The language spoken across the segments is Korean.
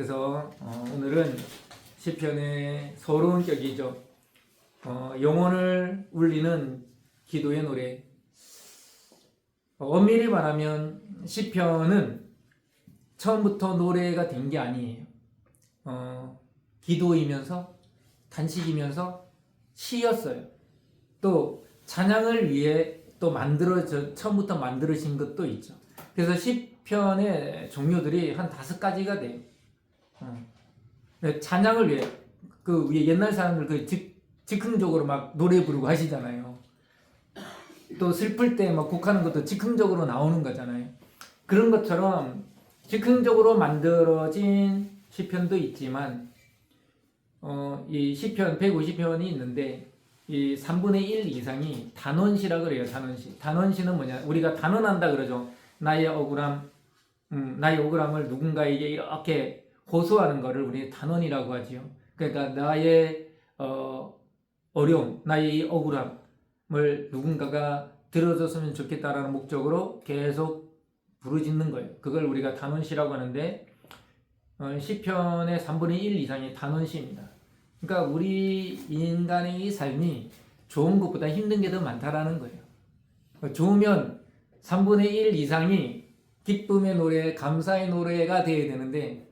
그래서 오늘은 시편의 서러운 격이죠. 영혼을 울리는 기도의 노래. 엄밀히 말하면 시편은 처음부터 노래가 된 게 아니에요. 기도이면서 단식이면서 시였어요. 또 찬양을 위해 또 처음부터 만들어진 것도 있죠. 그래서 시편의 종류들이 한 5가지가 돼요. 찬양을 위해 옛날 사람들 즉흥적으로 막 노래 부르고 하시잖아요. 또 슬플 때 막 곡하는 것도 즉흥적으로 나오는 거잖아요. 그런 것처럼 즉흥적으로 만들어진 시편도 있지만 이 시편 150편이 있는데 이 3분의 1 이상이 단원시라 그래요. 단원시는 뭐냐? 우리가 단언한다 그러죠. 나의 억울함을 누군가에게 이렇게 호소하는 것을 우리 단언이라고 하지요. 그러니까 나의 어려움, 나의 억울함을 누군가가 들어줬으면 좋겠다라는 목적으로 계속 부르짖는 거예요. 그걸 우리가 단원시라고 하는데 시편의 3분의 1 이상이 단원시입니다. 그러니까 우리 인간의 이 삶이 좋은 것보다 힘든 게 더 많다라는 거예요. 좋으면 3분의 1 이상이 기쁨의 노래, 감사의 노래가 되어야 되는데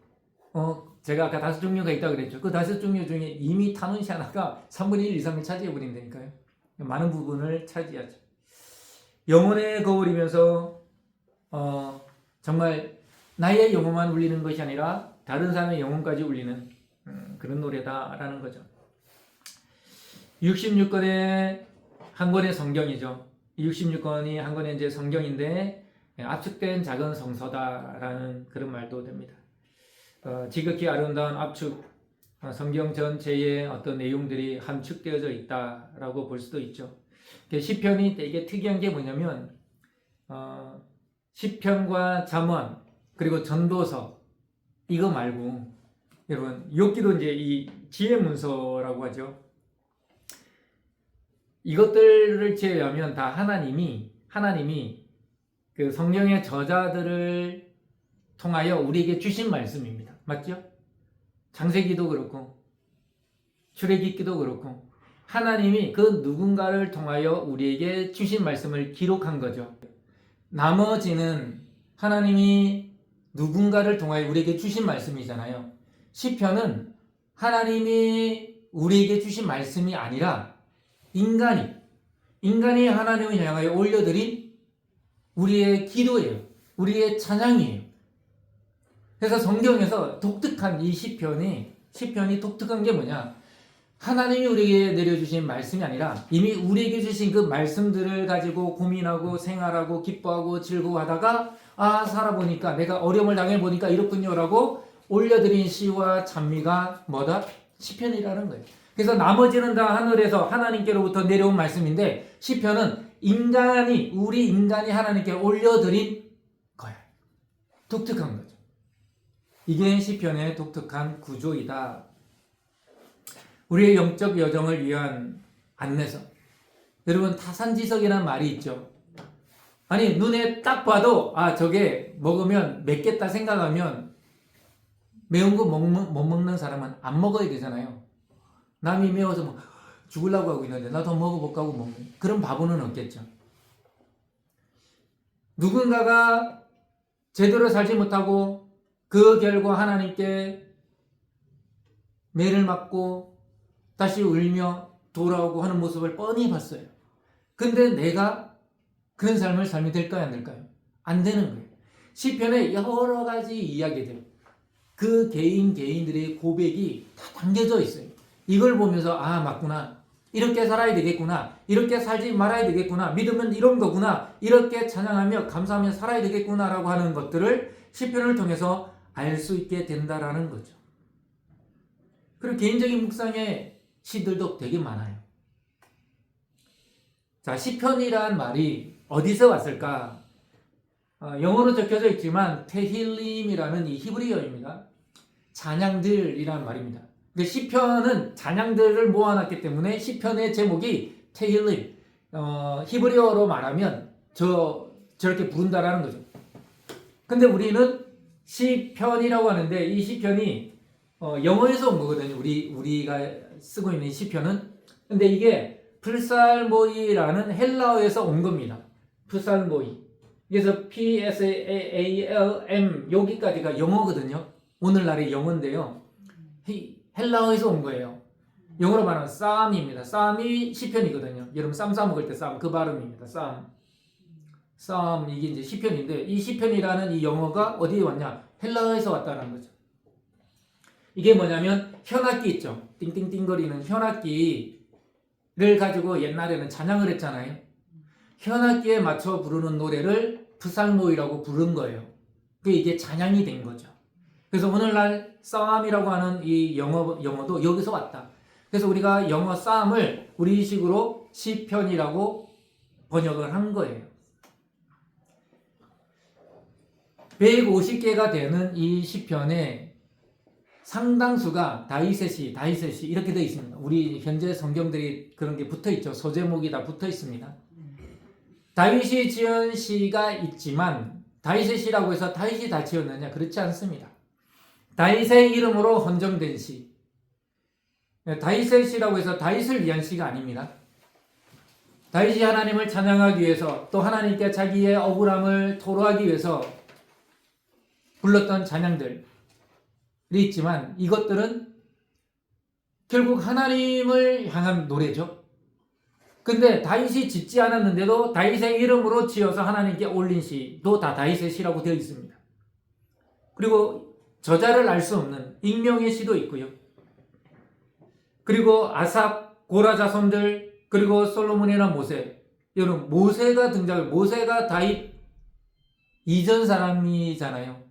제가 아까 5종류가 있다고 그랬죠. 그 5종류 중에 이미 단원시 하나가 3분의 1 이상을 차지해 버린다니까요. 많은 부분을 차지하죠. 영혼의 거울이면서 정말 나의 영혼만 울리는 것이 아니라 다른 사람의 영혼까지 울리는 그런 노래다라는 거죠. 66권의 한 권의 성경이죠. 66권이 한 권의 이제 성경인데 압축된 작은 성서다라는 그런 말도 됩니다. 지극히 아름다운 압축, 성경 전체에 어떤 내용들이 함축되어져 있다라고 볼 수도 있죠. 시편이 되게 특이한 게 뭐냐면 시편과 잠언 그리고 전도서 이거 말고 여러분 욥기도 이제 이 지혜 문서라고 하죠. 이것들을 제외하면 다 하나님이 그 성경의 저자들을 통하여 우리에게 주신 말씀입니다. 맞죠? 창세기도 그렇고 출애굽기도 그렇고 하나님이 그 누군가를 통하여 우리에게 주신 말씀을 기록한 거죠. 나머지는 하나님이 누군가를 통하여 우리에게 주신 말씀이잖아요. 시편은 하나님이 우리에게 주신 말씀이 아니라 인간이 하나님을 향하여 올려드린 우리의 기도예요. 우리의 찬양이에요. 그래서 성경에서 독특한 이 시편이 독특한 게 뭐냐? 하나님이 우리에게 내려주신 말씀이 아니라 이미 우리에게 주신 그 말씀들을 가지고 고민하고 생활하고 기뻐하고 즐거워하다가 살아보니까 내가 어려움을 당해보니까 이렇군요라고 올려드린 시와 찬미가 뭐다? 시편이라는 거예요. 그래서 나머지는 다 하늘에서 하나님께로부터 내려온 말씀인데 시편은 우리 인간이 하나님께 올려드린 거야. 독특한 거죠. 이게 시편의 독특한 구조이다. 우리의 영적 여정을 위한 안내서. 여러분 타산지석이라는 말이 있죠. 아니 눈에 딱 봐도 저게 먹으면 맵겠다 생각하면 매운 거 못 먹는 사람은 안 먹어야 되잖아요. 남이 매워서 죽으려고 하고 있는데 나도 먹어볼까 하고 먹는 그런 바보는 없겠죠. 누군가가 제대로 살지 못하고 그 결과 하나님께 매를 맞고 다시 울며 돌아오고 하는 모습을 뻔히 봤어요. 근데 내가 그런 삶을 살면 될까요? 안 될까요? 안 되는 거예요. 시편에 여러 가지 이야기들, 그 개인들의 고백이 다 담겨져 있어요. 이걸 보면서 맞구나. 이렇게 살아야 되겠구나. 이렇게 살지 말아야 되겠구나. 믿음은 이런 거구나. 이렇게 찬양하며 감사하며 살아야 되겠구나 라고 하는 것들을 시편을 통해서 알 수 있게 된다라는 거죠. 그리고 개인적인 묵상의 시들도 되게 많아요. 자, 시편이란 말이 어디서 왔을까? 영어로 적혀져 있지만 테힐림이라는 이 히브리어입니다. 찬양들이라는 말입니다. 시편은 찬양들을 모아놨기 때문에 시편의 제목이 테힐림, 히브리어로 말하면 저렇게 부른다라는 거죠. 근데 우리는 시편이라고 하는데 이 시편이 영어에서 온 거거든요. 우리가 쓰고 있는 이 시편은. 근데 이게 프살모이라는 헬라어에서 온 겁니다. 프살모이. 그래서 PSALM 여기까지가 영어거든요. 오늘날의 영어인데요. 헬라어에서 온 거예요. 영어로 말하면 쌈입니다. 쌈이 시편이거든요. 여러분 쌈 싸먹을 때 쌈 그 발음입니다. 쌈 이게 이제 시편인데 이 시편이라는 이 영어가 어디에 왔냐? 헬라어에서 왔다는 거죠. 이게 뭐냐면 현악기 있죠. 띵띵띵거리는 현악기를 가지고 옛날에는 찬양을 했잖아요. 현악기에 맞춰 부르는 노래를 프살모이라고 부른 거예요. 이게 찬양이 된 거죠. 그래서 오늘날 쌈이라고 하는 이 영어도 여기서 왔다. 그래서 우리가 영어 쌈을 우리식으로 시편이라고 번역을 한 거예요. 150개가 되는 이 시편에 상당수가 다윗의 시 이렇게 되어 있습니다. 우리 현재 성경들이 그런 게 붙어 있죠. 소제목이 다 붙어 있습니다. 다윗이 지은 시가 있지만 다윗의 시라고 해서 다윗이 다 지었느냐? 그렇지 않습니다. 다윗의 이름으로 헌정된 시. 다윗의 시라고 해서 다윗을 위한 시가 아닙니다. 다윗이 하나님을 찬양하기 위해서 또 하나님께 자기의 억울함을 토로하기 위해서 불렀던 찬양들이 있지만 이것들은 결국 하나님을 향한 노래죠. 근데 다윗이 짓지 않았는데도 다윗의 이름으로 지어서 하나님께 올린 시도 다 다윗의 시라고 되어 있습니다. 그리고 저자를 알 수 없는 익명의 시도 있고요. 그리고 아삽, 고라 자손들, 그리고 솔로몬이나 모세. 여러분 모세가 모세가 다윗 이전 사람이잖아요.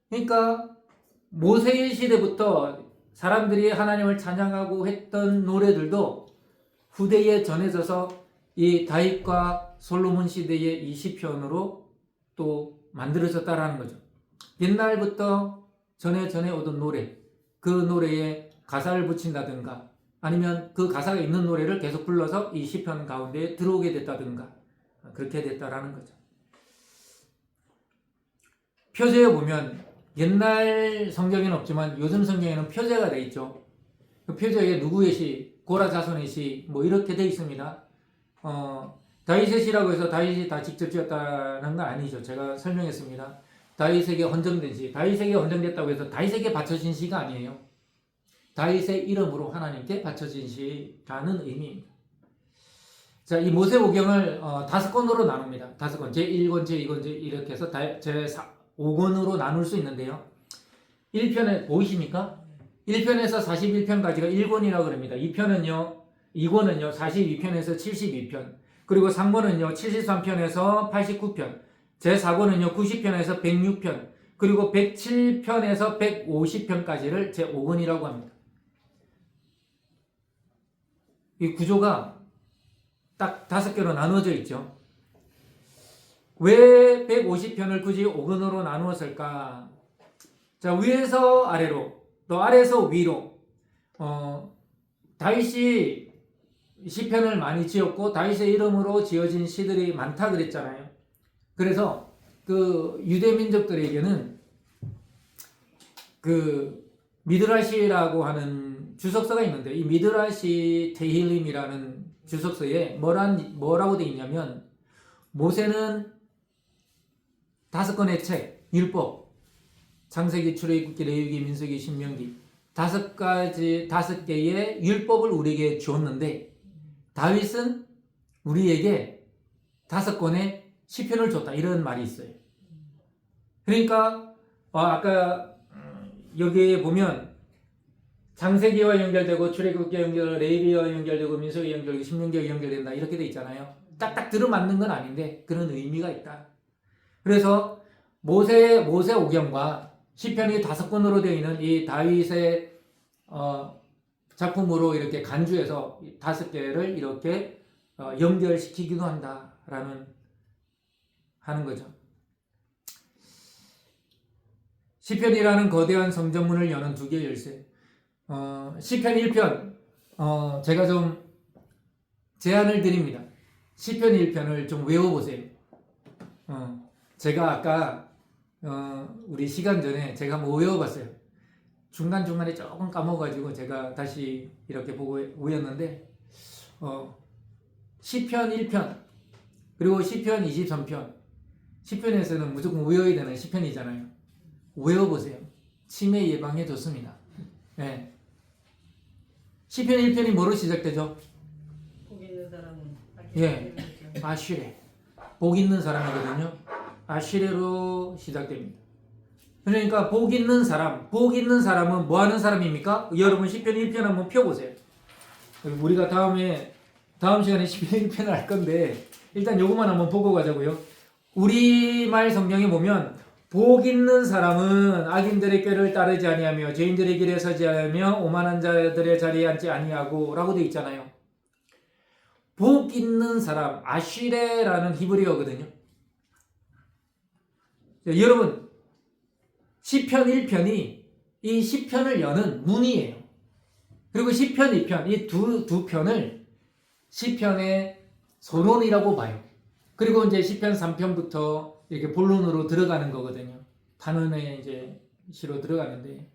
그러니까 모세의 시대부터 사람들이 하나님을 찬양하고 했던 노래들도 후대에 전해져서 이 다윗과 솔로몬 시대의 이 시편으로 또 만들어졌다라는 거죠. 옛날부터 전해 오던 노래, 그 노래에 가사를 붙인다든가 아니면 그 가사가 있는 노래를 계속 불러서 이 시편 가운데 들어오게 됐다든가 그렇게 됐다라는 거죠. 표제에 보면 옛날 성경에는 없지만 요즘 성경에는 표제가 되어 있죠. 그 표제에 누구의 시, 고라 자손의 시, 뭐 이렇게 되어 있습니다. 다윗의 시라고 해서 다윗이 다 직접 지었다는 건 아니죠. 제가 설명했습니다. 다윗에게 헌정된 시, 다윗에게 헌정됐다고 해서 다윗에게 바쳐진 시가 아니에요. 다윗의 이름으로 하나님께 바쳐진 시라는 의미입니다. 자, 이 모세오경을 5권으로 나눕니다. 5권, 제1권, 제2권, 이렇게 해서 제5권으로 나눌 수 있는데요. 1편에 보이십니까? 1편에서 41편까지가 1권이라고 그럽니다. 2권은요 42편에서 72편, 그리고 3권은요 73편에서 89편, 제4권은요 90편에서 106편, 그리고 107편에서 150편까지를 제5권이라고 합니다. 이 구조가 딱 5개로 나누어져 있죠. 왜 150편을 굳이 5권으로 나누었을까? 자, 위에서 아래로, 또 아래에서 위로, 다윗이 시편을 많이 지었고 다윗의 이름으로 지어진 시들이 많다 그랬잖아요. 그래서 그 유대 민족들에게는 그 미드라시라고 하는 주석서가 있는데 이 미드라시 테힐림이라는 주석서에 뭐라고 되어 있냐면 모세는 5권의 책, 율법, 창세기, 출애굽기, 레위기, 민수기, 신명기 5개의 율법을 우리에게 주었는데 다윗은 우리에게 5권의 시편을 줬다 이런 말이 있어요. 그러니까 아까 여기에 보면 창세기와 연결되고 출애굽기와 연결되고 레위기와 연결되고 민수기와 연결되고 신명기와 연결된다 이렇게 돼 있잖아요. 딱딱 들어맞는 건 아닌데 그런 의미가 있다. 그래서 모세오경과 시편이 5권으로 되어 있는 이 다윗의 작품으로 이렇게 간주해서 5개를 이렇게 연결시키기도 한다라는 하는 거죠. 시편이라는 거대한 성전문을 여는 2개의 열쇠. 시편 1편 제가 좀 제안을 드립니다. 시편 1편을 좀 외워보세요. 제가 아까 우리 시간 전에 제가 한번 외워봤어요. 중간중간에 조금 까먹어가지고 제가 다시 이렇게 보고 외웠는데 시편 1편 그리고 시편 23편 시편에서는 무조건 외워야 되는 시편이잖아요. 외워보세요. 치매 예방에 좋습니다. 네. 시편 1편이 뭐로 시작되죠? 복 있는 사람은 예, 아시레. 복 있는 사람이거든요. 아시레로 시작됩니다. 그러니까 복 있는 사람은 뭐 하는 사람입니까? 여러분 시편 1편 한번 펴보세요. 우리가 다음 시간에 시편 1편을 할 건데 일단 요것만 한번 보고 가자고요. 우리말 성경에 보면 복 있는 사람은 악인들의 꾀를 따르지 아니하며 죄인들의 길에 서지 아니하며 오만한 자들의 자리에 앉지 아니하고 라고 되어 있잖아요. 복 있는 사람, 아시레라는 히브리어거든요. 여러분 시편 1편이 이 시편을 여는 문이에요. 그리고 시편 2편, 이 두 편을 시편의 서론이라고 봐요. 그리고 이제 시편 3편부터 이렇게 본론으로 들어가는 거거든요. 단원의 이제 시로 들어가는데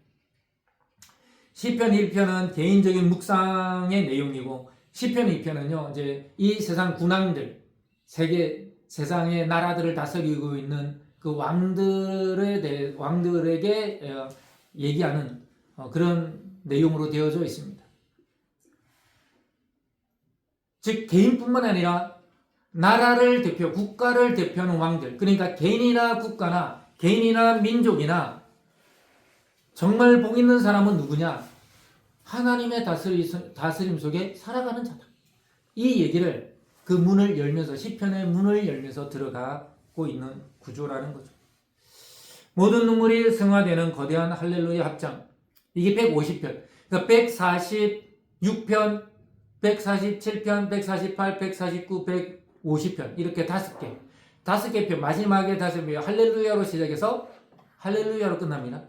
시편 1편은 개인적인 묵상의 내용이고 시편 2편은요 이제 이 세상 군왕들 세상의 나라들을 다스리고 있는 그 왕들에게 얘기하는 그런 내용으로 되어져 있습니다. 즉 개인뿐만 아니라 나라를 대표, 국가를 대표하는 왕들, 그러니까 개인이나 국가나 개인이나 민족이나 정말 복 있는 사람은 누구냐? 하나님의 다스림 속에 살아가는 자다. 이 얘기를 그 문을 열면서 시편의 문을 열면서 들어가고 있는 구조라는 거죠. 모든 눈물이 승화되는 거대한 할렐루야 합장. 이게 150편. 그러니까 146편, 147편, 148, 149, 150편 이렇게 5개 편 마지막에 5개 할렐루야로 시작해서 할렐루야로 끝납니다.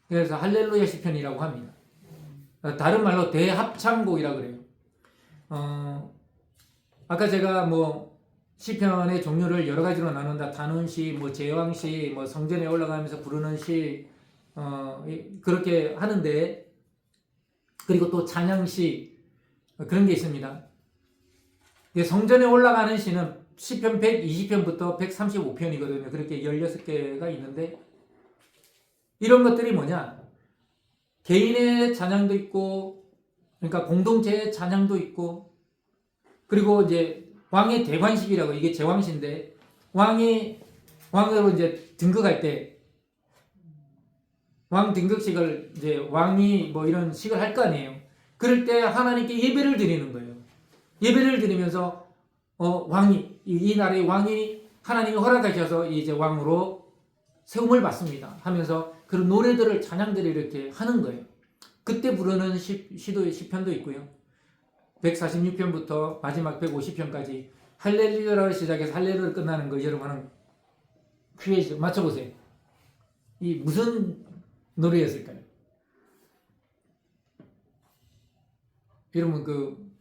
그래서 할렐루야 시편이라고 합니다. 다른 말로 대합창곡이라고 그래요. 아까 제가 뭐 시편의 종류를 여러 가지로 나눈다. 단원시, 뭐 제왕시, 뭐 성전에 올라가면서 부르는 시 그렇게 하는데 그리고 또 찬양시 그런 게 있습니다. 성전에 올라가는 시는 시편 120편부터 135편이거든요. 그렇게 16개가 있는데 이런 것들이 뭐냐? 개인의 찬양도 있고 그러니까 공동체의 찬양도 있고 그리고 이제 왕의 대관식이라고 이게 제왕시인데 왕으로 이제 등극할 때 왕 등극식을 이제 왕이 뭐 이런 식을 할 거 아니에요. 그럴 때 하나님께 예배를 드리는 거예요. 예배를 드리면서 왕이 이 나라의 왕이 하나님이 허락하셔서 이제 왕으로 세움을 받습니다 하면서 그런 노래들을 찬양들을 이렇게 하는 거예요. 그때 부르는 시편도 있고요. 146편부터 마지막 150편까지 할렐루야로 시작해서 할렐루야로 끝나는 거 여러분 하는 퀴즈 맞춰보세요. 이 무슨 노래였을까요? 여러분 그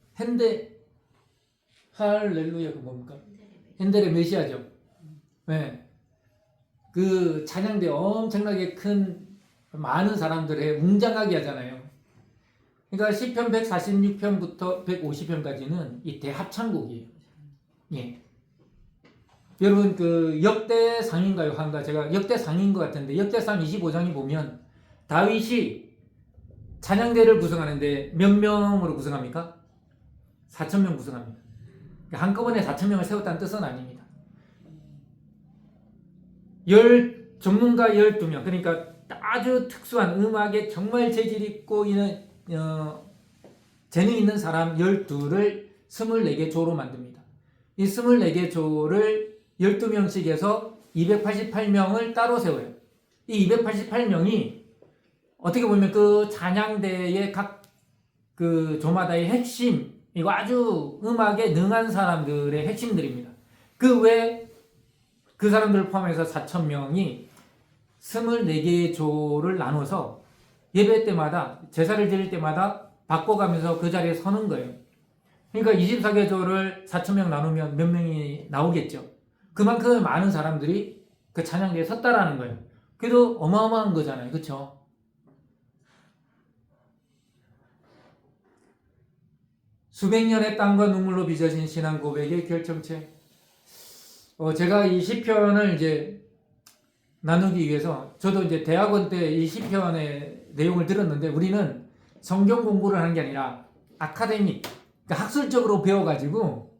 할렐루야 그 뭡니까? 핸델의 메시아죠. 네. 그 찬양대 엄청나게 큰 많은 사람들의 웅장하게 하잖아요. 그러니까 시편 146편부터 150편까지는 이 대합창곡이에요. 예. 여러분 그 역대상인가요? 한가 제가 역대상인 것 같은데 역대상 25장에 보면 다윗이 찬양대를 구성하는데 몇 명으로 구성합니까? 4,000명 구성합니다. 한꺼번에 4,000명을 세웠다는 뜻은 아닙니다. 전문가 12명 그러니까 아주 특수한 음악에 정말 재질 있고 재능 있는 사람 12를 24개 조로 만듭니다. 이 24개 조를 12명씩 해서 288명을 따로 세워요. 이 288명이 어떻게 보면 그 찬양대의 각 그 조마다의 핵심, 이거 아주 음악에 능한 사람들의 핵심들입니다. 그 외에 그 사람들을 포함해서 4,000명이 24개의 조를 나눠서 예배 때마다 제사를 드릴 때마다 바꿔가면서 그 자리에 서는 거예요. 그러니까 24개 조를 4,000명 나누면 몇 명이 나오겠죠. 그만큼 많은 사람들이 그 찬양대에 섰다라는 거예요. 그래도 어마어마한 거잖아요. 그렇죠? 수백 년의 땀과 눈물로 빚어진 신앙 고백의 결정체. 제가 이 시편을 이제 나누기 위해서 저도 이제 대학원 때 이 시편의 내용을 들었는데 우리는 성경 공부를 하는 게 아니라 아카데믹, 그러니까 학술적으로 배워가지고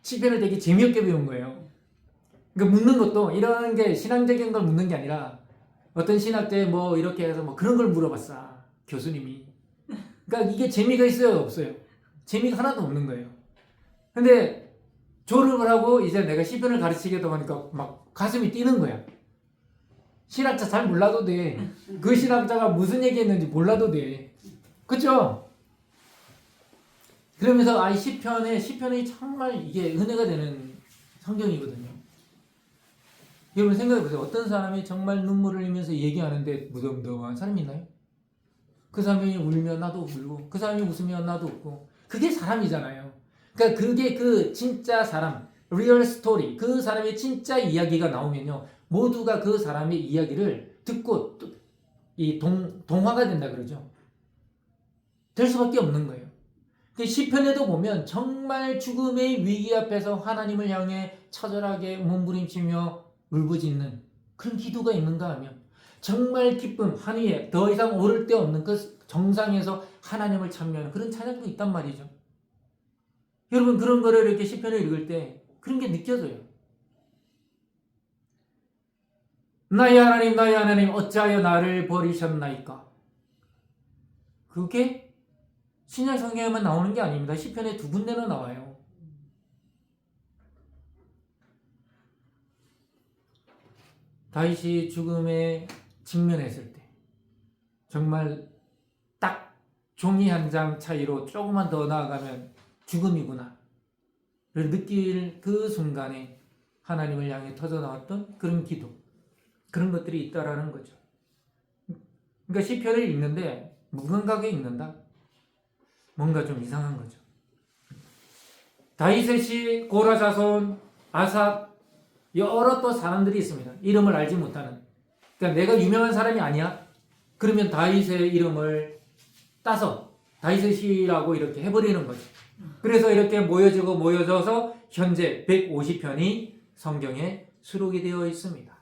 시편을 되게 재미없게 배운 거예요. 그러니까 묻는 것도 이런 게 신앙적인 걸 묻는 게 아니라 어떤 신학자에 뭐 이렇게 해서 뭐 그런 걸 물어봤어. 교수님이. 그러니까 이게 재미가 있어요, 없어요? 재미가 하나도 없는 거예요. 근데 졸업을 하고 이제 내가 시편을 가르치겠다고 하니까 막 가슴이 뛰는 거야. 신학자 잘 몰라도 돼. 그 신학자가 무슨 얘기했는지 몰라도 돼. 그쵸? 그러면서 이 시편이 정말 이게 은혜가 되는 성경이거든요. 여러분 생각해보세요. 어떤 사람이 정말 눈물을 흘리면서 얘기하는데 무덤덤한 사람이 있나요? 그 사람이 울면 나도 울고 그 사람이 웃으면 나도 웃고 그게 사람이잖아요. 그러니까 그게 그 진짜 사람, 리얼 스토리, 그 사람의 진짜 이야기가 나오면요 모두가 그 사람의 이야기를 듣고 이 동화가 된다 그러죠. 될 수밖에 없는 거예요. 시편에도 보면 정말 죽음의 위기 앞에서 하나님을 향해 처절하게 몸부림치며 울부짖는 그런 기도가 있는가 하면 정말 기쁨, 한 위에 더 이상 오를 데 없는 그 정상에서 하나님을 찬미하는 그런 찬양도 있단 말이죠. 여러분 그런 거를 이렇게 시편을 읽을 때 그런 게 느껴져요. 나의 하나님 어찌하여 나를 버리셨나이까. 그게 신약 성경에만 나오는 게 아닙니다. 시편에 두 군데나 나와요. 다윗이 죽음에 직면했을 때 정말 딱 종이 한 장 차이로 조금만 더 나아가면 죽음이구나 를 느낄 그 순간에 하나님을 향해 터져나왔던 그런 기도, 그런 것들이 있다라는 거죠. 그러니까 시편을 읽는데 무감각에 읽는다? 뭔가 좀 이상한 거죠. 다윗의 시, 고라 자손, 아삽, 여러 또 사람들이 있습니다. 이름을 알지 못하는. 그러니까 내가 유명한 사람이 아니야? 그러면 다윗의 이름을 따서 다윗의 시라고 이렇게 해버리는 거죠. 그래서 이렇게 모여져서 현재 150편이 성경에 수록이 되어 있습니다.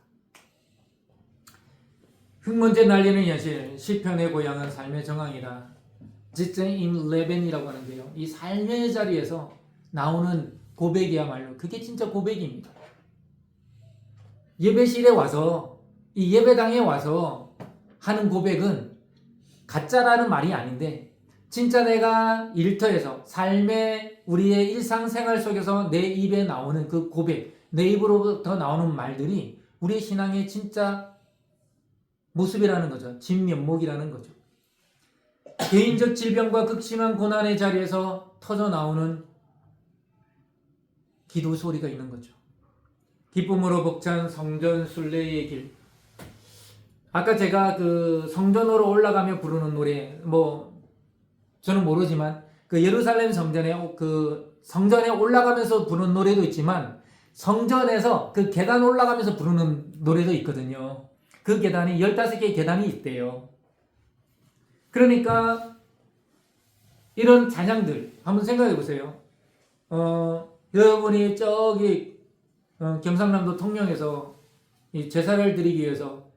흙먼지 날리는 현실, 시편의 고향은 삶의 정황이다. 지쩨임 레벤이라고 하는데요. 이 삶의 자리에서 나오는 고백이야말로 그게 진짜 고백입니다. 예배실에 와서 이 예배당에 와서 하는 고백은 가짜라는 말이 아닌데 진짜 내가 일터에서 삶의 우리의 일상생활 속에서 내 입에 나오는 그 고백, 내 입으로부터 나오는 말들이 우리의 신앙의 진짜 모습이라는 거죠. 진면목이라는 거죠. 개인적 질병과 극심한 고난의 자리에서 터져 나오는 기도 소리가 있는 거죠. 기쁨으로 벅찬 성전 순례의 길. 아까 제가 그 성전으로 올라가며 부르는 노래, 저는 모르지만 그 예루살렘 성전에 그 성전에 올라가면서 부르는 노래도 있지만 성전에서 그 계단 올라가면서 부르는 노래도 있거든요. 그 계단이 15개의 계단이 있대요. 그러니까 이런 찬양들 한번 생각해 보세요. 여러분이 저기 경상남도 통영에서 이 제사를 드리기 위해서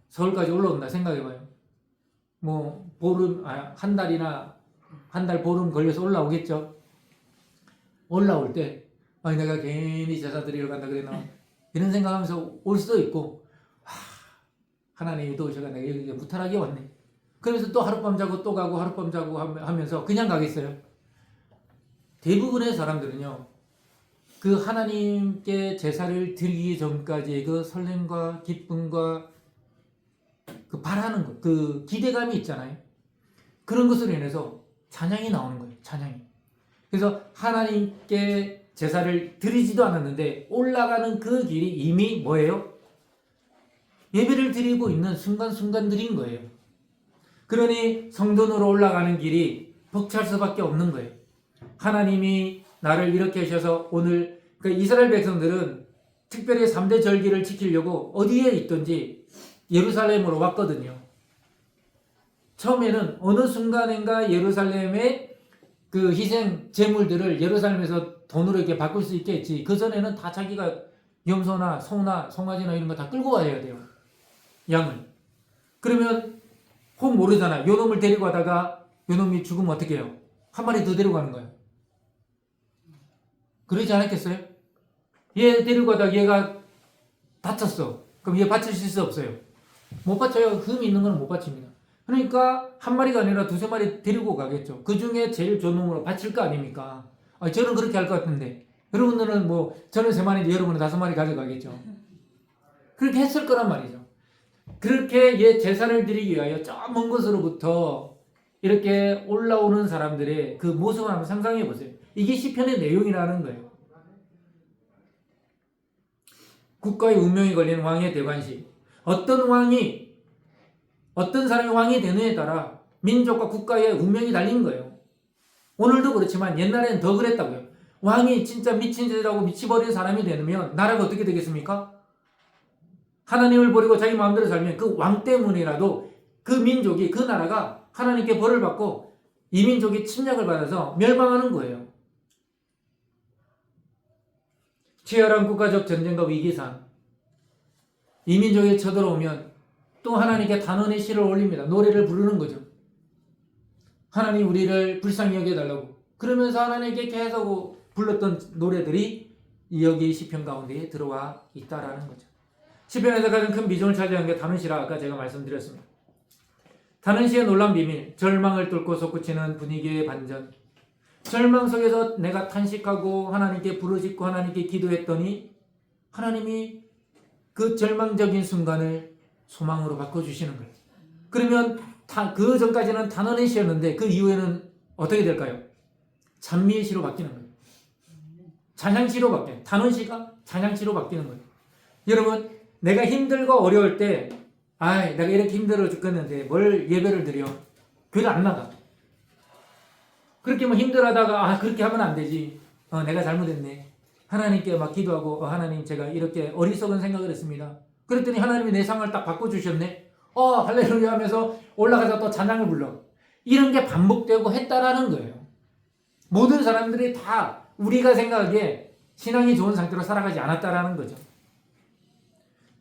서울까지 올라온다 생각해봐요. 보름, 한 달 보름 걸려서 올라오겠죠. 올라올 때 내가 괜히 제사 드리러 간다 그랬나 이런 생각하면서 올 수도 있고 하나님이 도우셔가 내가 여기 무탈하게 왔네. 그래서 또 하룻밤 자고 또 가고 하룻밤 자고 하면서 그냥 가겠어요. 대부분의 사람들은요. 그 하나님께 제사를 드리기 전까지의 그 설렘과 기쁨과 그 바라는 것, 그 기대감이 있잖아요. 그런 것으로 인해서 찬양이 나오는 거예요. 찬양이. 그래서 하나님께 제사를 드리지도 않았는데 올라가는 그 길이 이미 뭐예요? 예배를 드리고 있는 순간순간들인 거예요. 그러니 성전으로 올라가는 길이 벅찰 수밖에 없는 거예요. 하나님이 나를 이렇게 하셔서 오늘 그 이스라엘 백성들은 특별히 3대 절기를 지키려고 어디에 있든지 예루살렘으로 왔거든요. 처음에는 어느 순간인가 예루살렘의 그 희생 제물들을 예루살렘에서 돈으로 이렇게 바꿀 수 있겠지. 그 전에는 다 자기가 염소나 소나 송아지나 이런 거 다 끌고 와야 돼요. 양을. 그러면 혹 모르잖아. 요 놈을 데리고 가다가 요 놈이 죽으면 어떻게 해요? 한 마리 더 데리고 가는 거예요. 그러지 않았겠어요? 얘 데리고 가다가 얘가 다쳤어. 그럼 얘 바치실 수 없어요. 못 바쳐요. 흠이 있는 건 못 바칩니다. 그러니까 한 마리가 아니라 두세 마리 데리고 가겠죠. 그 중에 제일 좋은 놈으로 바칠 거 아닙니까? 저는 그렇게 할 것 같은데 여러분들은 뭐 저는 3마리인데 여러분은 5마리 가져가겠죠. 그렇게 했을 거란 말이죠. 그렇게 얘 제사를 드리기 위하여 저 먼 곳으로부터 이렇게 올라오는 사람들의 그 모습을 한번 상상해 보세요. 이게 시편의 내용이라는 거예요. 국가의 운명이 걸리는 왕의 대관식. 어떤 사람이 왕이 되느냐에 따라 민족과 국가의 운명이 달린 거예요. 오늘도 그렇지만 옛날에는 더 그랬다고요. 왕이 진짜 미친 짓이라고 미치버린 사람이 되면 나라가 어떻게 되겠습니까? 하나님을 버리고 자기 마음대로 살면 그 왕 때문이라도 그 민족이, 그 나라가 하나님께 벌을 받고 이 민족이 침략을 받아서 멸망하는 거예요. 치열한 국가적 전쟁과 위기상 이 민족이 쳐들어오면 또 하나님께 단언의 시를 올립니다. 노래를 부르는 거죠. 하나님 우리를 불쌍히 여겨달라고. 그러면서 하나님께 계속 불렀던 노래들이 여기 시편 가운데에 들어와 있다라는 거죠. 시편에서 가장 큰 비중을 차지하는 게 단언시라 아까 제가 말씀드렸습니다. 단언시의 놀라운 비밀, 절망을 뚫고 솟구치는 분위기의 반전. 절망 속에서 내가 탄식하고 하나님께 부르짖고 하나님께 기도했더니 하나님이 그 절망적인 순간을 소망으로 바꿔주시는 거예요. 그러면 그 전까지는 단언의 시였는데 그 이후에는 어떻게 될까요? 찬미의 시로 바뀌는 거예요. 찬양시로 바뀌어요. 단언시가 찬양시로 바뀌는 거예요. 여러분, 내가 힘들고 어려울 때 내가 이렇게 힘들어 죽겠는데 뭘 예배를 드려? 교회 안 나가. 그렇게 뭐 힘들어하다가 그렇게 하면 안 되지. 내가 잘못했네. 하나님께 막 기도하고 하나님 제가 이렇게 어리석은 생각을 했습니다. 그랬더니 하나님이 내 상을 딱 바꿔주셨네. 할렐루야 하면서 올라가서 또 찬양을 불러. 이런 게 반복되고 했다라는 거예요. 모든 사람들이 다 우리가 생각하기에 신앙이 좋은 상태로 살아가지 않았다라는 거죠.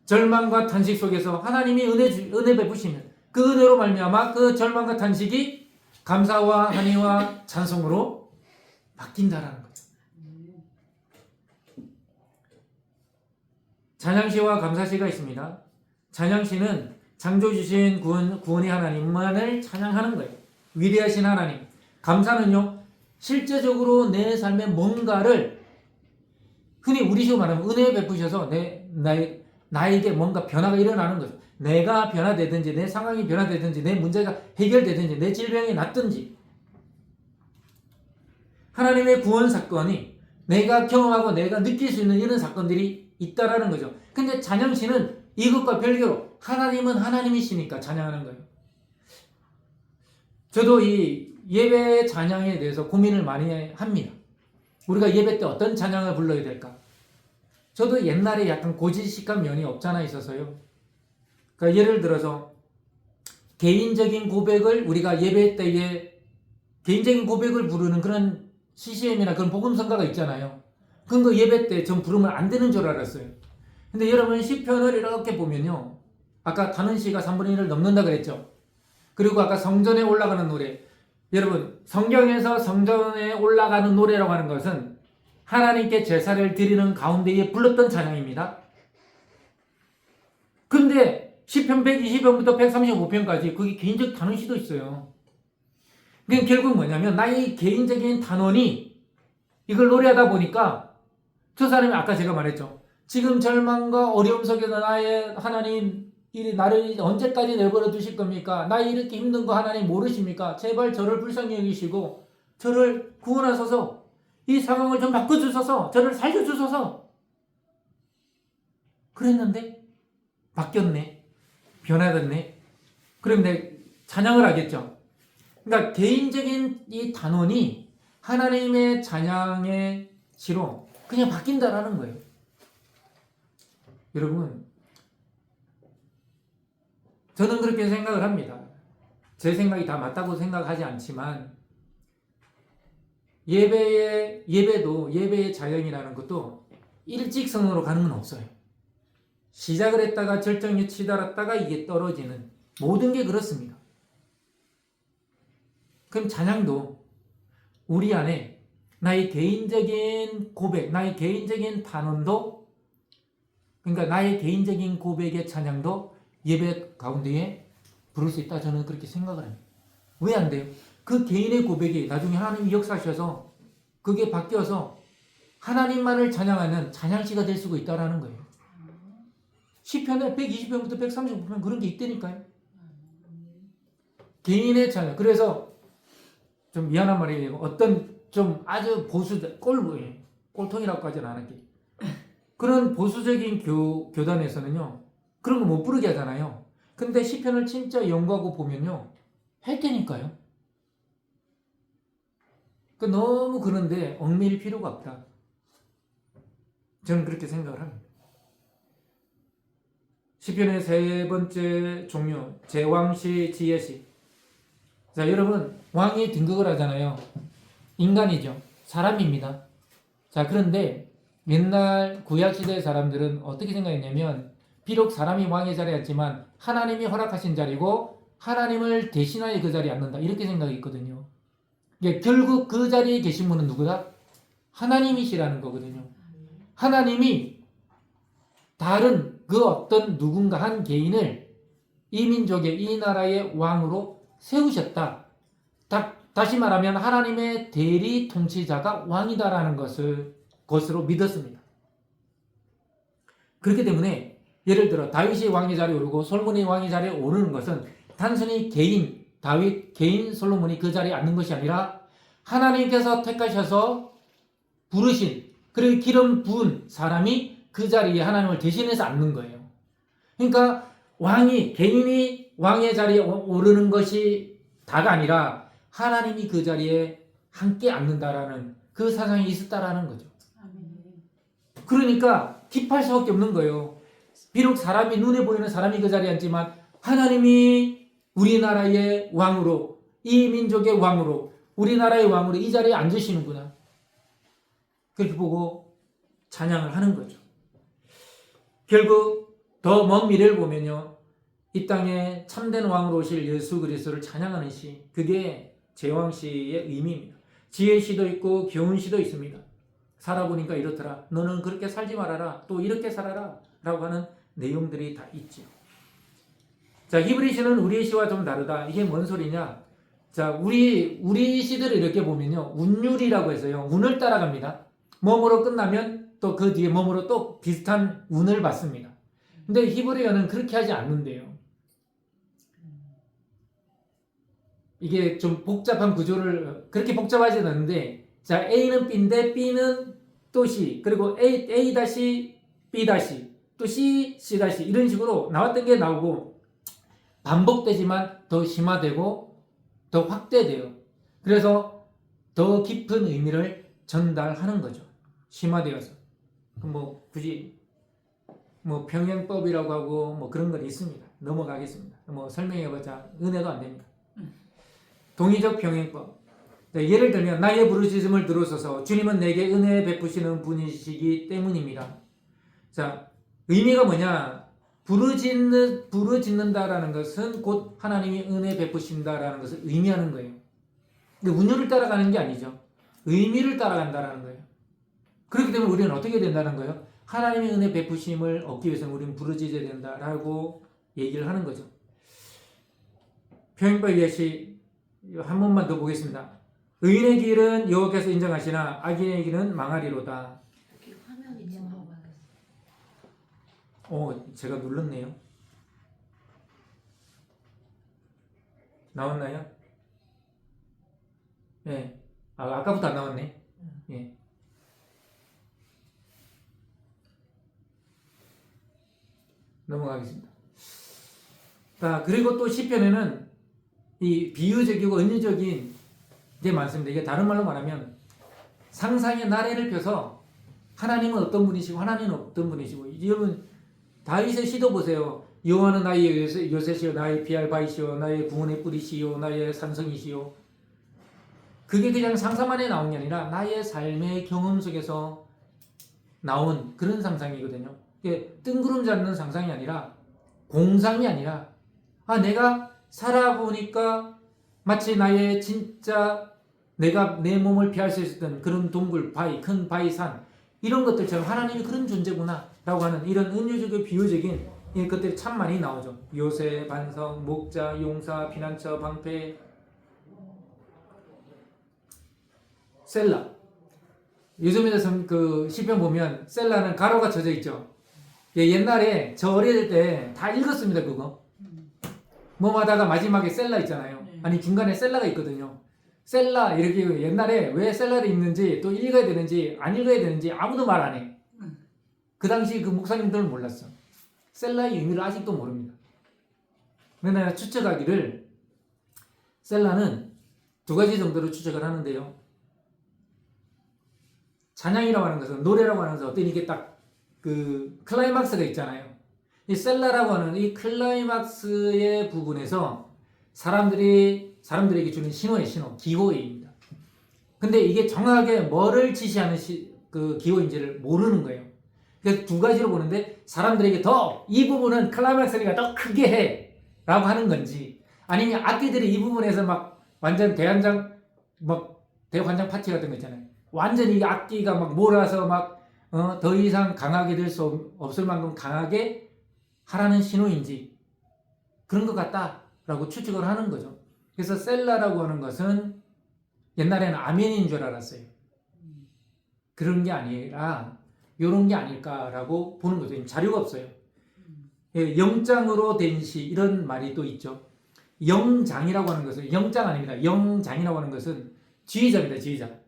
절망과 탄식 속에서 하나님이 은혜 베푸시면 그 은혜로 말미암아 그 절망과 탄식이 감사와 환희와 찬송으로 바뀐다라는 거죠. 찬양시와 감사시가 있습니다. 찬양시는 창조주신 구원의 하나님만을 찬양하는 거예요. 위대하신 하나님. 감사는요, 실제적으로 내 삶에 뭔가를 흔히 우리식으로 말하면 은혜 베푸셔서 나에게 뭔가 변화가 일어나는 거죠. 내가 변화되든지 내 상황이 변화되든지 내 문제가 해결되든지 내 질병이 낫든지 하나님의 구원 사건이 내가 경험하고 내가 느낄 수 있는 이런 사건들이 있다라는 거죠. 근데 찬양시는 이것과 별개로 하나님은 하나님이시니까 찬양하는 거예요. 저도 이 예배 찬양에 대해서 고민을 많이 합니다. 우리가 예배 때 어떤 찬양을 불러야 될까? 저도 옛날에 약간 고지식한 면이 없잖아 있어서요. 그러니까 예를 들어서 개인적인 고백을 우리가 예배 때에 개인적인 고백을 부르는 그런 CCM이나 그런 복음성가가 있잖아요. 그런 거 예배 때 전 부르면 안 되는 줄 알았어요. 근데 여러분 시편을 이렇게 보면요. 아까 단언시가 3분의 1을 넘는다 그랬죠. 그리고 아까 성전에 올라가는 노래. 여러분 성경에서 성전에 올라가는 노래라고 하는 것은 하나님께 제사를 드리는 가운데에 불렀던 찬양입니다. 근데 시편 120편부터 135편까지 거기 개인적 단언시도 있어요. 그게 결국 뭐냐면 나의 개인적인 단언이 이걸 노래하다 보니까 저 사람이 아까 제가 말했죠. 지금 절망과 어려움 속에서 나의 하나님 나를 언제까지 내버려 두실 겁니까? 나 이렇게 힘든 거 하나님 모르십니까? 제발 저를 불쌍히 여기시고 저를 구원하소서. 이 상황을 좀 바꿔주소서. 저를 살려주소서. 그랬는데 바뀌었네. 변화됐네. 그럼 내 찬양을 하겠죠. 그러니까 개인적인 이 단원이 하나님의 찬양의 시로 그냥 바뀐다라는 거예요. 여러분, 저는 그렇게 생각을 합니다. 제 생각이 다 맞다고 생각하지 않지만 예배의 자연이라는 것도 일직선으로 가는 건 없어요. 시작을 했다가 절정에 치달았다가 이게 떨어지는 모든 게 그렇습니다. 그럼 찬양도 우리 안에 나의 개인적인 고백, 나의 개인적인 단원도, 그러니까 나의 개인적인 고백의 찬양도 예배 가운데에 부를 수 있다. 저는 그렇게 생각을 합니다. 왜 안 돼요? 그 개인의 고백이 나중에 하나님이 역사하셔서 그게 바뀌어서 하나님만을 찬양하는 찬양시가 될 수가 있다는 거예요. 시편에 120편부터 135편 그런 게 있다니까요. 개인의 찬양. 그래서 좀 미안한 말이에요. 어떤 좀 아주 꼴통이라고 하진 않을게요. 그런 보수적인 교단에서는요, 그런 거 못 부르게 하잖아요. 근데 시편을 진짜 연구하고 보면요, 할 테니까요. 너무 그런데 얽매일 필요가 없다. 저는 그렇게 생각을 합니다. 시편의 세 번째 종류, 제왕시, 지혜시. 자, 여러분, 왕이 등극을 하잖아요. 인간이죠. 사람입니다. 자, 그런데 옛날 구약시대 사람들은 어떻게 생각했냐면, 비록 사람이 왕의 자리에 앉지만 하나님이 허락하신 자리고 하나님을 대신하여 그 자리에 앉는다. 이렇게 생각했거든요. 결국 그 자리에 계신 분은 누구다? 하나님이시라는 거거든요. 하나님이 다른 그 어떤 누군가 한 개인을 이 민족의 이 나라의 왕으로 세우셨다. 다시 말하면 하나님의 대리 통치자가 왕이다라는 것으로 믿었습니다. 그렇기 때문에 예를 들어 다윗이 왕의 자리에 오르고 솔로몬이 왕의 자리에 오르는 것은 단순히 다윗 개인 솔로몬이 그 자리에 앉는 것이 아니라 하나님께서 택하셔서 부르신, 그리고 기름 부은 사람이 그 자리에 하나님을 대신해서 앉는 거예요. 그러니까 개인이 왕의 자리에 오르는 것이 다가 아니라 하나님이 그 자리에 함께 앉는다라는 그 사상이 있었다라는 거죠. 그러니까 딥할 수밖에 없는 거예요. 비록 사람이, 눈에 보이는 사람이 그 자리에 앉지만 하나님이 우리나라의 왕으로, 이 민족의 왕으로, 우리나라의 왕으로 이 자리에 앉으시는구나. 그렇게 보고 찬양을 하는 거죠. 결국 더 먼 미래를 보면요, 이 땅에 참된 왕으로 오실 예수 그리스도를 찬양하는 시, 그게 제왕시의 의미입니다. 지혜시도 있고 교훈시도 있습니다. 살아보니까 이렇더라. 너는 그렇게 살지 말아라. 또 이렇게 살아라. 라고 하는 내용들이 다 있죠. 자, 히브리 시는 우리의 시와 좀 다르다. 이게 뭔 소리냐? 자, 우리 시들을 이렇게 보면요, 운율이라고 해서요, 운을 따라갑니다. 뭐뭐로 끝나면 또 그 뒤에 뭐뭐로 또 비슷한 운을 받습니다. 근데 히브리어는 그렇게 하지 않는데요. 이게 좀 복잡한 구조를, 그렇게 복잡하지 않는데, 자, A는 B인데 B는 또 C, 그리고 A 다시 B 다시 또 C 다시 이런 식으로 나왔던 게 나오고, 반복되지만 더 심화되고 더 확대돼요. 그래서 더 깊은 의미를 전달하는 거죠. 심화되어서. 굳이 평행법이라고 하고 그런 건 있습니다. 넘어가겠습니다. 설명해봤자 은혜도 안 됩니다. 동의적 평행법. 예를 들면 나의 부르짖음을 들으소서, 주님은 내게 은혜 베푸시는 분이시기 때문입니다. 자, 의미가 뭐냐? 부르짖는다라는 것은 곧 하나님이 은혜 베푸신다라는 것을 의미하는 거예요. 근데 운율을 따라가는 게 아니죠. 의미를 따라간다라는 거예요. 그렇기 때문에 우리는 어떻게 된다는 거예요? 하나님의 은혜 베푸심을 얻기 위해서는 우리는 부르짖어야 된다라고 얘기를 하는 거죠. 평행법 예시 한 번만 더 보겠습니다. 의인의 길은 여호와께서 인정하시나 악인의 길은 망하리로다. 화면이 지금 제가 눌렀네요. 나왔나요? 네. 아까부터 안 나왔네. 예. 넘어가겠습니다. 자, 그리고 또 시편에는 이 비유적이고 은유적인 게 많습니다. 이게 다른 말로 말하면 상상의 나래를 펴서 하나님은 어떤 분이시고 하나님은 어떤 분이시고, 여러분 다윗의 시도 보세요. 여호와는 나의 요새시요 나의 피할 바위시요 나의 구원의 뿌리시요 나의 산성이시요. 그게 그냥 상상만에 나온 게 아니라 나의 삶의 경험 속에서 나온 그런 상상이거든요. 이게 뜬구름 잡는 상상이 아니라 공상이 아니라 내가 살아보니까 마치 나의 진짜 내가 내 몸을 피할 수 있었던 그런 동굴, 바위, 큰 바위, 산 이런 것들처럼 하나님이 그런 존재구나 라고 하는 이런 은유적이고 비유적인 것들이 참 많이 나오죠. 요새, 반석, 목자, 용사, 피난처, 방패, 셀라. 요즘에도 그 시편 보면 셀라는 가로가 쳐져 있죠. 옛날에 저 어릴 때 다 읽었습니다. 그거 뭐마다가 마지막에 셀라 있잖아요. 아니 중간에 셀라가 있거든요. 셀라 이렇게 옛날에 왜 셀라를 읽는지 또 읽어야 되는지 안 읽어야 되는지 아무도 말 안 해. 그 당시 그 목사님들은 몰랐어. 셀라의 의미를 아직도 모릅니다. 근데 내가 추측하기를 셀라는 두 가지 정도로 추측을 하는데요. 찬양이라고 하는 것은 노래라고 하는 것은 어떤 이게 딱 그 클라이막스가 있잖아요. 이 셀라라고 하는 이 클라이막스의 부분에서 사람들에게 주는 신호의 신호, 기호입니다. 근데 이게 정확하게 뭐를 지시하는 그 기호인지를 모르는 거예요. 그래서 두 가지로 보는데 사람들에게 더 이 부분은 클라이막스가 더 크게 해 라고 하는 건지 아니면 악기들이 이 부분에서 막 완전 대환장 파티 같은 거 있잖아요. 완전히 악기가 막 몰아서 막 더 이상 강하게 될 수 없을 만큼 강하게 하라는 신호인지 그런 것 같다라고 추측을 하는 거죠. 그래서 셀라라고 하는 것은 옛날에는 아멘인 줄 알았어요. 그런 게 아니라 이런 게 아닐까라고 보는 거죠. 자료가 없어요. 영장으로 된 시 이런 말이 또 있죠. 영장이라고 하는 것은 영장 아닙니다. 영장이라고 하는 것은 지휘자입니다. 지휘자.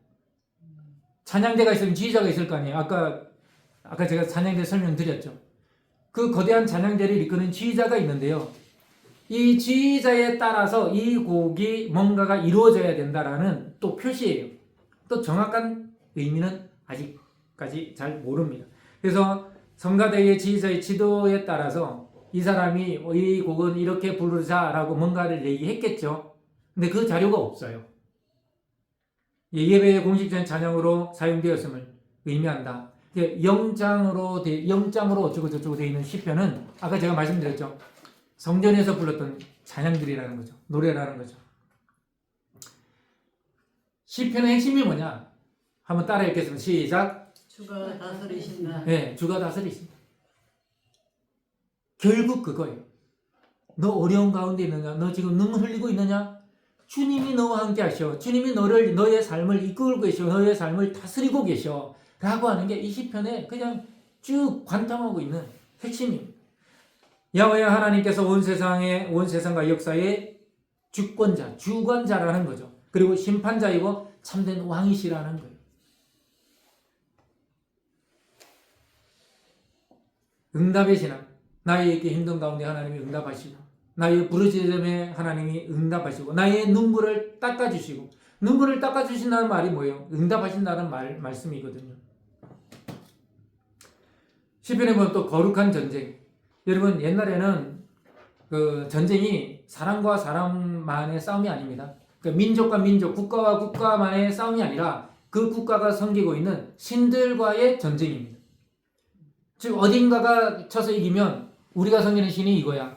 찬양대가 있으면 지휘자가 있을 거 아니에요. 아까 제가 찬양대 설명드렸죠. 그 거대한 찬양대를 이끄는 지휘자가 있는데요. 이 지휘자에 따라서 이 곡이 뭔가가 이루어져야 된다라는 또 표시예요. 또 정확한 의미는 아직까지 잘 모릅니다. 그래서 성가대의 지휘자의 지도에 따라서 이 사람이 이 곡은 이렇게 부르자라고 뭔가를 얘기했겠죠. 근데 그 자료가 없어요. 예배의 공식적인 찬양으로 사용되었음을 의미한다. 영장으로 어쩌고 저쩌고 되어 있는 시편은 아까 제가 말씀드렸죠. 성전에서 불렀던 찬양들이라는 거죠. 노래라는 거죠. 시편의 핵심이 뭐냐? 한번 따라 읽겠습니다. 시작. 주가 다스리신다. 네, 주가 다스리신다. 결국 그거예요. 너 어려운 가운데 있느냐? 너 지금 눈물 흘리고 있느냐? 주님이 너와 함께 하셔. 주님이 너의 삶을 이끌고 계셔. 너의 삶을 다스리고 계셔. 라고 하는 게 이 시편에 그냥 쭉 관통하고 있는 핵심입니다. 야훼 하나님께서 온 세상과 역사의 주관자라는 거죠. 그리고 심판자이고 참된 왕이시라는 거예요. 응답의 신앙. 나에게 힘든 가운데 하나님이 응답하시고 나의 부르짖음에 하나님이 응답하시고 나의 눈물을 닦아주시고 눈물을 닦아주신다는 말이 뭐예요? 응답하신다는 말씀이거든요. 시편에 보면 또 거룩한 전쟁. 여러분 옛날에는 그 전쟁이 사람과 사람만의 싸움이 아닙니다. 그러니까 민족과 민족, 국가와 국가만의 싸움이 아니라 그 국가가 섬기고 있는 신들과의 전쟁입니다. 즉 어딘가가 쳐서 이기면 우리가 섬기는 신이 이거야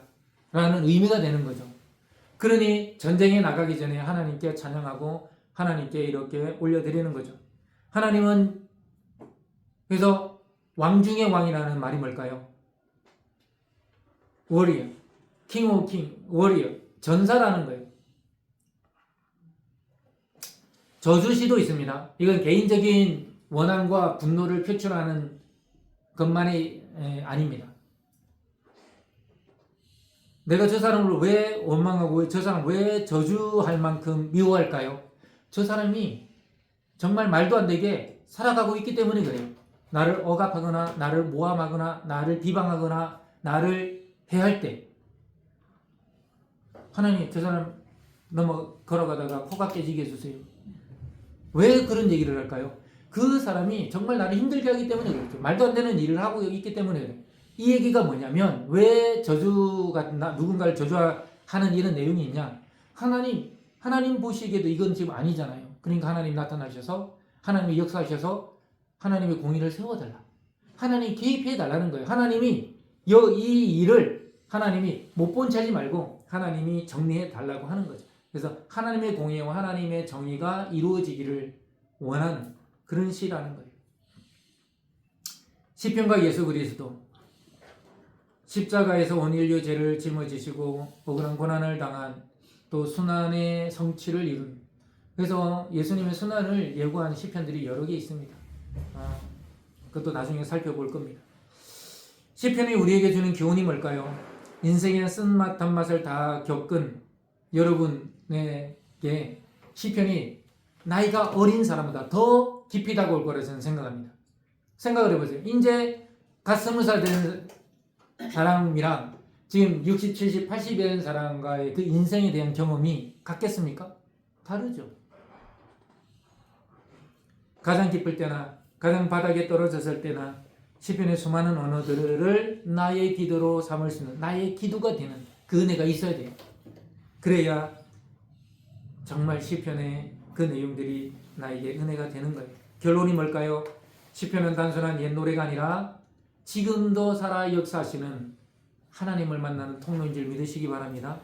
라는 의미가 되는 거죠. 그러니 전쟁에 나가기 전에 하나님께 찬양하고 하나님께 이렇게 올려드리는 거죠. 하나님은 그래서 왕 중의 왕이라는 말이 뭘까요? 워리어, king of king, 워리어, 전사라는 거예요. 저주시도 있습니다. 이건 개인적인 원한과 분노를 표출하는 것만이 아닙니다. 내가 저 사람을 왜 원망하고 저 사람을 왜 저주할 만큼 미워할까요? 저 사람이 정말 말도 안 되게 살아가고 있기 때문에 그래요. 나를 억압하거나 나를 모함하거나 나를 비방하거나 나를 해할 때 하나님 저 사람 넘어 걸어가다가 코가 깨지게 해주세요. 왜 그런 얘기를 할까요? 그 사람이 정말 나를 힘들게 하기 때문에 그렇죠. 말도 안 되는 일을 하고 있기 때문에 그래요. 이 얘기가 뭐냐면 왜 저주가 누군가를 저주하는 이런 내용이 있냐? 하나님 보시기에도 이건 지금 아니잖아요. 그러니까 하나님 나타나셔서 하나님이 역사하셔서 하나님의 공의를 세워달라. 하나님이 개입해 달라는 거예요. 하나님이 이 일을 하나님이 못 본 채 하지 말고 하나님이 정리해 달라고 하는 거죠. 그래서 하나님의 공의와 하나님의 정의가 이루어지기를 원하는 그런 시라는 거예요. 시편과 예수 그리스도 십자가에서 온 인류 죄를 짊어지시고 억울한 고난을 당한 또 순환의 성취를 이룬, 그래서 예수님의 순환을 예고하는 시편들이 여러 개 있습니다. 그것도 나중에 살펴볼 겁니다. 시편이 우리에게 주는 교훈이 뭘까요? 인생의 쓴맛 단맛을 다 겪은 여러분에게 시편이 나이가 어린 사람보다 더 깊이 다가올 거라 저는 생각합니다. 생각을 해보세요. 이제 갓 20살 된 사람이랑 지금 60, 70, 80이 된 사람과의 그 인생에 대한 경험이 같겠습니까? 다르죠. 가장 기쁠 때나 가장 바닥에 떨어졌을 때나 시편의 수많은 언어들을 나의 기도로 삼을 수 있는, 나의 기도가 되는 그 은혜가 있어야 돼요. 그래야 정말 시편의 그 내용들이 나에게 은혜가 되는 거예요. 결론이 뭘까요? 시편은 단순한 옛 노래가 아니라 지금도 살아 역사하시는 하나님을 만나는 통로인 줄 믿으시기 바랍니다.